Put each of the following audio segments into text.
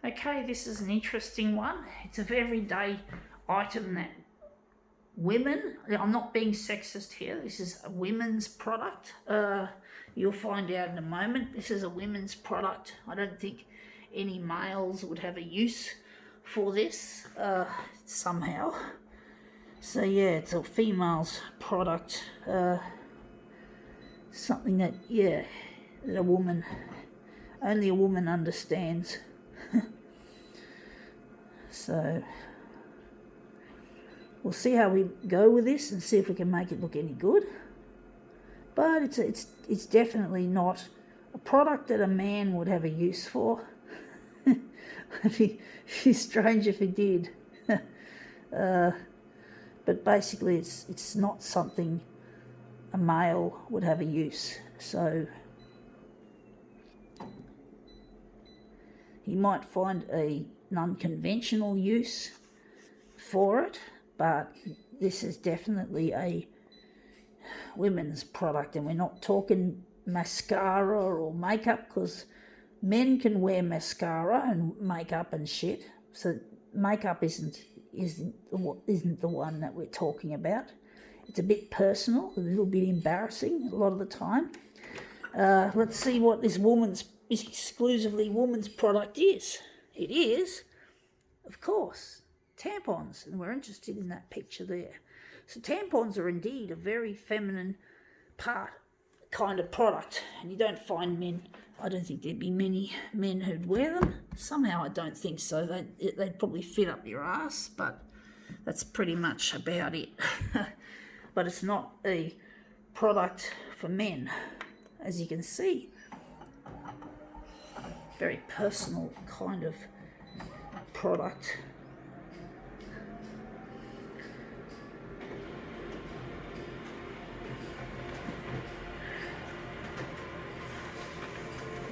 Okay, this is an interesting one. It's a everyday item that women, I'm not being sexist here, this is a women's product. You'll find out in a moment. This is a women's product. I don't think any males would have a use for this somehow. So yeah, it's a female's product. Something that, yeah, that only a woman understands. So we'll see how we go with this and see if we can make it look any good. But it's definitely not a product that a man would have a use for. It'd be strange if he did. But basically it's not something a male would have a use. So he might find an unconventional use for it, but this is definitely a women's product, and we're not talking mascara or makeup, because men can wear mascara and makeup and shit. So makeup isn't the one that we're talking about. It's a bit personal, a little bit embarrassing a lot of the time. Let's see what this exclusively woman's product is. It is, of course, tampons, and we're interested in that picture there. So tampons are indeed a very feminine kind of product, and you don't find men. I don't think there'd be many men who'd wear them. Somehow I don't think so. They'd probably fit up your ass, but that's pretty much about it. But it's not a product for men, as you can see. Very personal kind of product.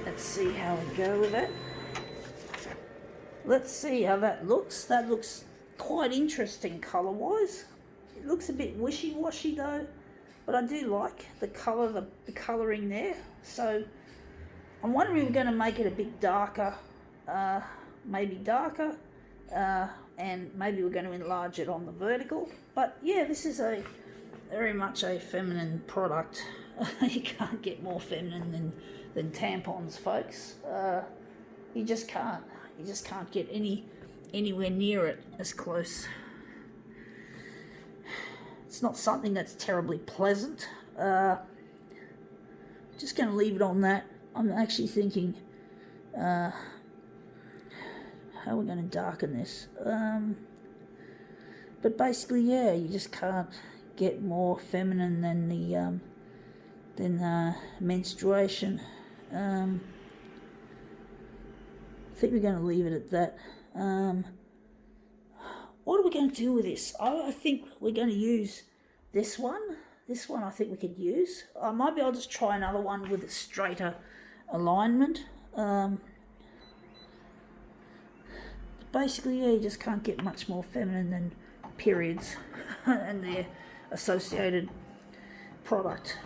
Let's see how we go with it. Let's see how that looks. That looks quite interesting colour-wise. It looks a bit wishy-washy though, but I do like the colour, the colouring there. So I'm wondering if we're going to make it a bit darker, maybe darker, and maybe we're going to enlarge it on the vertical. But yeah, this is very much a feminine product. You can't get more feminine than tampons, folks. You just can't. You just can't get anywhere near it as close. It's not something that's terribly pleasant. Just going to leave it on that. I'm actually thinking how we're going to darken this. But basically, yeah, you just can't get more feminine than menstruation. I think we're going to leave it at that. What are we going to do with this? I think we're going to use this one. This one I think we could use. Maybe I'll just try another one with a straighter alignment. Basically, yeah, you just can't get much more feminine than periods and their associated product.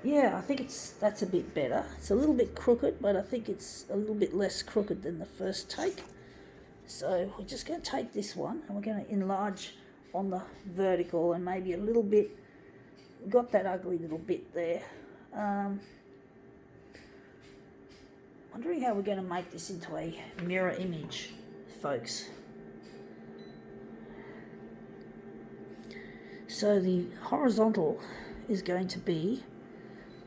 Yeah, I think that's a bit better. It's a little bit crooked, but I think it's a little bit less crooked than the first take. So we're just going to take this one and we're going to enlarge on the vertical and maybe a little bit. Got that ugly little bit there. Wondering how we're going to make this into a mirror image, folks. So the horizontal is going to be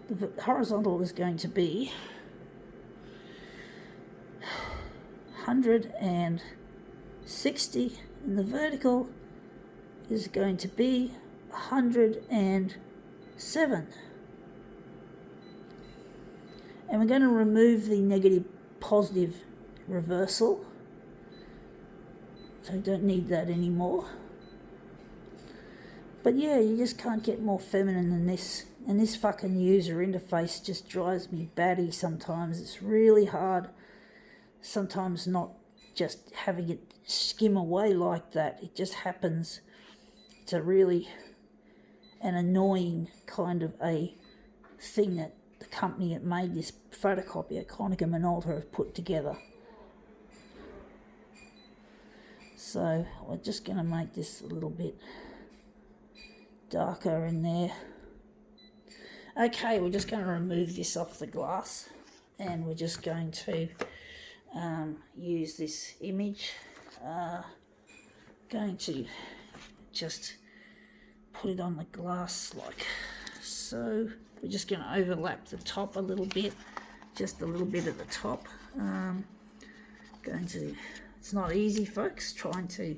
160, and the vertical is going to be 107. And we're going to remove the negative positive reversal, so I don't need that anymore. But yeah, you just can't get more feminine than this. And this fucking user interface just drives me batty sometimes. It's really hard sometimes not just having it skim away like that. It just happens. it's a really an annoying kind of a thing that the company that made this photocopier, Konica Minolta, have put together. So we're just going to make this a little bit darker in there. Okay, we're just going to remove this off the glass, and we're just going to use this image. Going to just put it on the glass like so. We're just going to overlap the top a little bit, just a little bit at the top. It's not easy, folks, trying to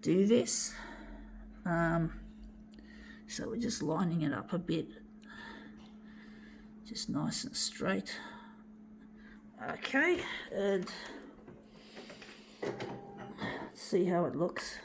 do this. So we're just lining it up a bit, just nice and straight. Okay, and let's see how it looks.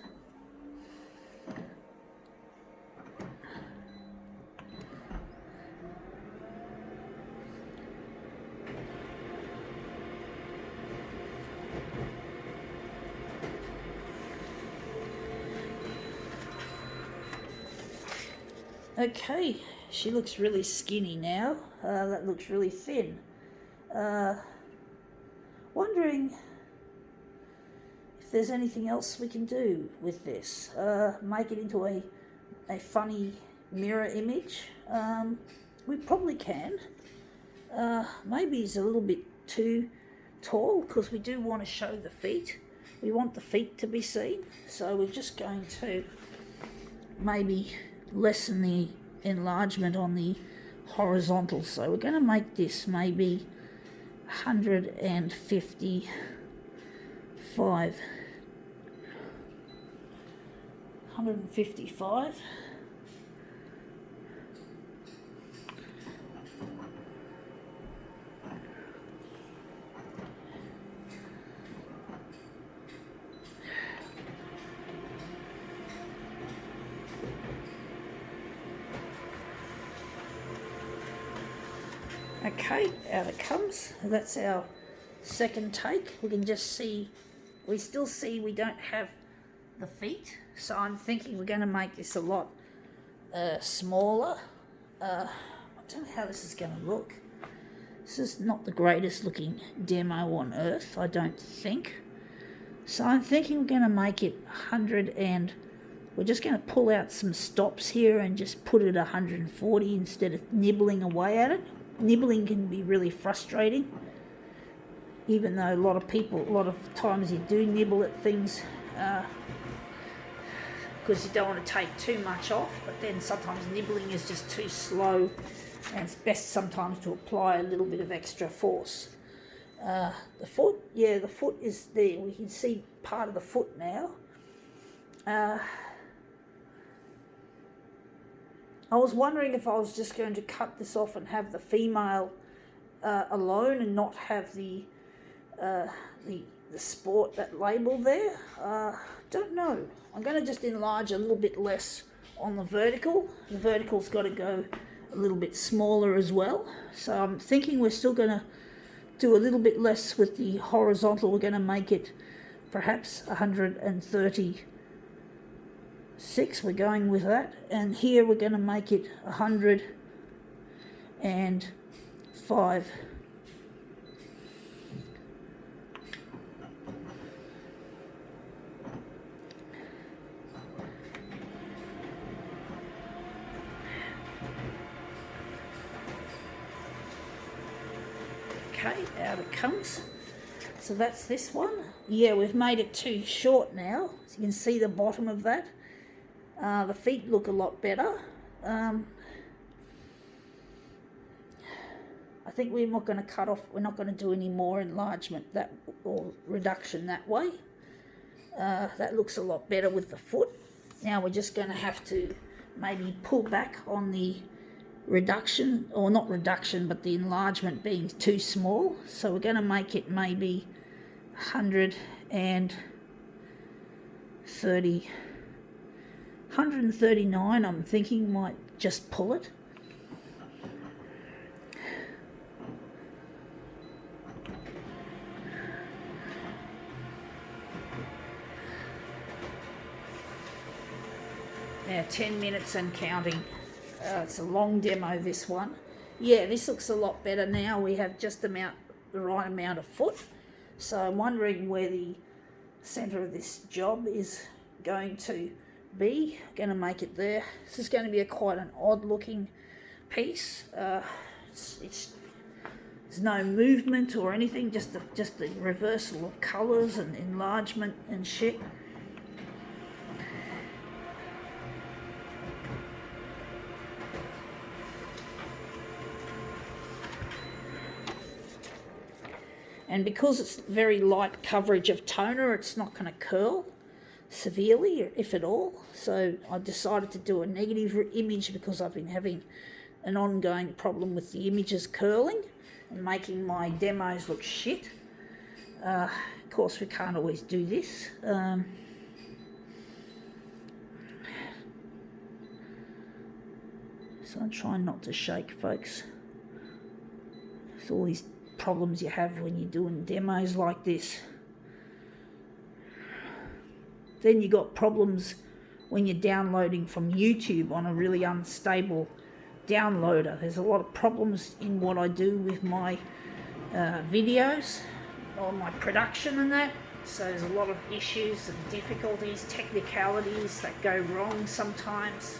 Okay, she looks really skinny now. That looks really thin. Wondering if there's anything else we can do with this. Make it into a funny mirror image. We probably can. Maybe it's a little bit too tall because we do want to show the feet. We want the feet to be seen. So we're just going to maybe lessen the enlargement on the horizontal. So we're going to make this maybe 155. Okay, out it comes. That's our second take. We can just see, we still see we don't have the feet, so I'm thinking we're going to make this a lot smaller. I don't know how this is going to look. This is not the greatest looking demo on earth, I don't think. So I'm thinking we're going to make it 100, and we're just going to pull out some stops here and just put it 140 instead of nibbling away at it. Nibbling can be really frustrating, even though a lot of times you do nibble at things because you don't want to take too much off, but then sometimes nibbling is just too slow, and it's best sometimes to apply a little bit of extra force. The foot is there. We can see part of the foot now. I was wondering if I was just going to cut this off and have the female alone and not have the sport, that label there. Don't know. I'm going to just enlarge a little bit less on the vertical. The vertical's got to go a little bit smaller as well. So I'm thinking we're still going to do a little bit less with the horizontal. We're going to make it perhaps 136. We're going with that, and here we're going to make it 105. Okay, out it comes. So that's this one. Yeah, we've made it too short now, so you can see the bottom of that. The feet look a lot better. I think we're not going to cut off, we're not going to do any more enlargement or reduction that way. That looks a lot better with the foot. Now we're just going to have to maybe pull back on the reduction, or not reduction, but the enlargement being too small. So we're going to make it maybe 139, I'm thinking might just pull it. Now 10 minutes and counting. It's a long demo, this one. Yeah, this looks a lot better now. We have just the right amount of foot. So I'm wondering where the centre of this job is going to be. Going to make it there. This is going to be quite an odd looking piece. There's no movement or anything, just the reversal of colours and enlargement and shit. And because it's very light coverage of toner, it's not going to curl severely, if at all. So I decided to do a negative image because I've been having an ongoing problem with the images curling and making my demos look shit. Of course, we can't always do this. So I'm trying not to shake, folks. It's all these problems you have when you're doing demos like this. Then you got problems when you're downloading from YouTube on a really unstable downloader. There's a lot of problems in what I do with my videos, or my production and that. So there's a lot of issues and difficulties, technicalities that go wrong sometimes.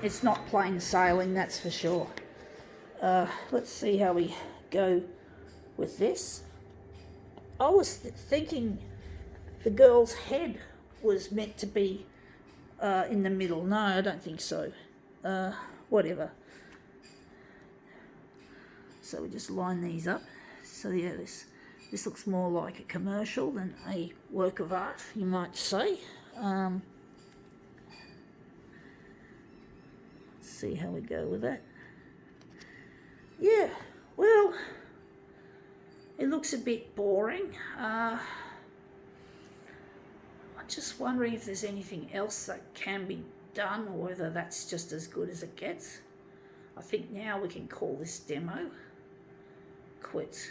It's not plain sailing, that's for sure. Let's see how we go with this. I was thinking the girl's head was meant to be in the middle. No, I don't think so. Whatever. So we just line these up. So yeah, this looks more like a commercial than a work of art, you might say. Let's see how we go with that. Yeah, well, it looks a bit boring. I'm just wondering if there's anything else that can be done, or whether that's just as good as it gets. I think now we can call this demo quits.